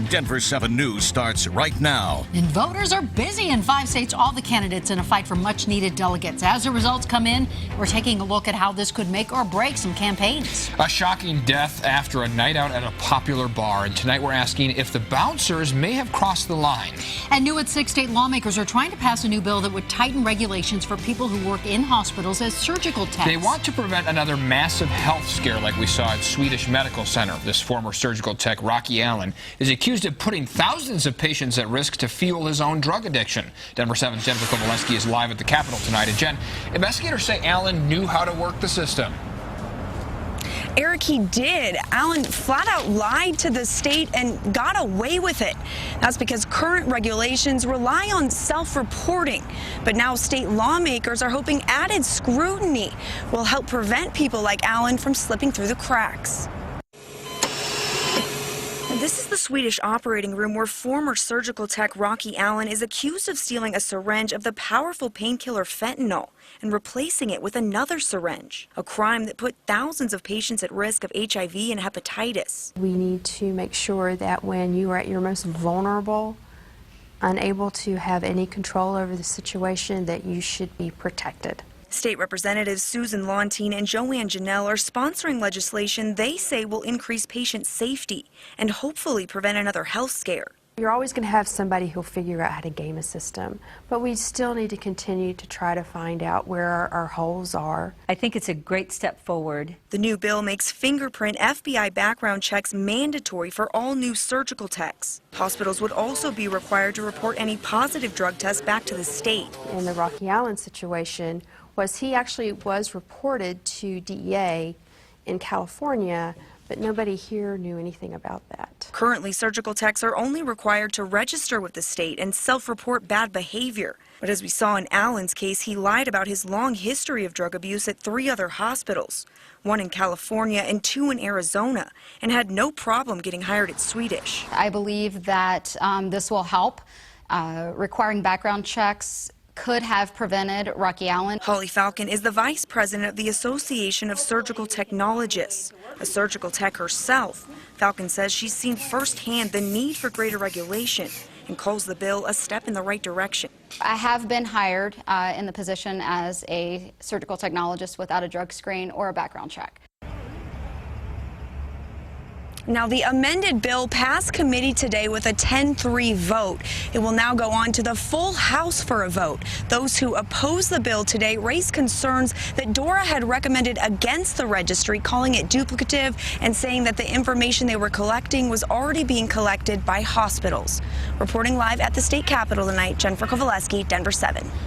Denver 7 News starts right now. And voters are busy in 5 states, all the candidates in a fight for much-needed delegates. As the results come in, we're taking a look at how this could make or break some campaigns. A shocking death after a night out at a popular bar. And tonight we're asking if the bouncers may have crossed the line. And new at 6 state lawmakers are trying to pass a new bill that would tighten regulations for people who work in hospitals as surgical techs. They want to prevent another massive health scare like we saw at Swedish Medical Center. This former surgical tech, Rocky Allen, is accused of putting thousands of patients at risk to fuel his own drug addiction. Denver 7's Jennifer Kovaleski is live at the Capitol tonight. And Jen, investigators say Allen knew how to work the system. Eric, he did. Allen flat out lied to the state and got away with it. That's because current regulations rely on self-reporting. But now state lawmakers are hoping added scrutiny will help prevent people like Allen from slipping through the cracks. This is the Swedish operating room where former surgical tech Rocky Allen is accused of stealing a syringe of the powerful painkiller fentanyl and replacing it with another syringe, a crime that put thousands of patients at risk of HIV and hepatitis. We need to make sure that when you are at your most vulnerable, unable to have any control over the situation, that you should be protected. State Representatives Susan Lontine and Joanne Janelle are sponsoring legislation they say will increase patient safety and hopefully prevent another health scare. You're always going to have somebody who'll figure out how to game a system, but we still need to continue to try to find out where our holes are. I think it's a great step forward. The new bill makes fingerprint FBI background checks mandatory for all new surgical techs. Hospitals would also be required to report any positive drug tests back to the state. In the Rocky Allen situation, he actually was reported to DEA in California, but nobody here knew anything about that. Currently, surgical techs are only required to register with the state and self-report bad behavior. But as we saw in Allen's case, he lied about his long history of drug abuse at 3 other hospitals, 1 in California and 2 in Arizona, and had no problem getting hired at Swedish. I believe that this will help. Requiring background checks could have prevented Rocky Allen. Holly Falcon is the vice president of the Association of Surgical Technologists. A surgical tech herself, Falcon says she's seen firsthand the need for greater regulation and calls the bill a step in the right direction. I have been hired in the position as a surgical technologist without a drug screen or a background check. Now, the amended bill passed committee today with a 10-3 vote. It will now go on to the full House for a vote. Those who oppose the bill today raised concerns that DORA had recommended against the registry, calling it duplicative and saying that the information they were collecting was already being collected by hospitals. Reporting live at the state capitol tonight, Jennifer Kovaleski, Denver 7.